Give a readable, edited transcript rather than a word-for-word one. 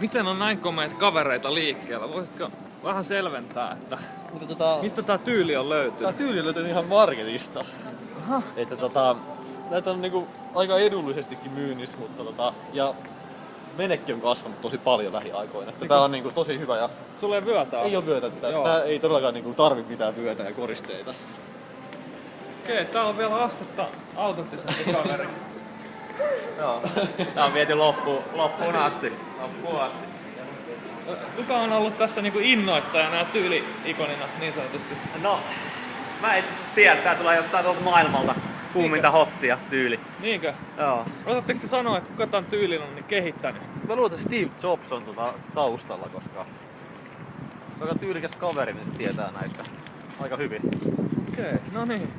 Miten on näin komeita kavereita liikkeellä? Voisitko vähän selventää, että mistä tää tyyli on löytynyt? Tää tyyli on löytynyt ihan marketista. Aha. Että näitä on niinku aika edullisestikin myynnissä, mutta ja venekin on kasvanut tosi paljon lähiaikoina. Että tää on niinku tosi hyvä ja Sulla ei vyötä ole? ei oo vyötä. Tää ei todellakaan niinku tarvi mitään vyötä ja koristeita. Okei, täällä on vielä astetta autenttisempi kaveri. Joo. Tää on viety loppuun asti. Kuka on ollut tässä niinku innoittajana ja tyyli-ikonina niin sanotusti? No, mä itse asiassa tiedän, tää tulee jostain tuolta maailmalta. Kuuminta hottia tyyli. Niinkö? Joo. Osaatteko te sanoa, että kuka tän tyylin on niin kehittänyt? Mä luulen, että Steve Jobs on taustalla, koska se on aika tyylikäs kaveri, niin se tietää näistä aika hyvin. Okei, no niin.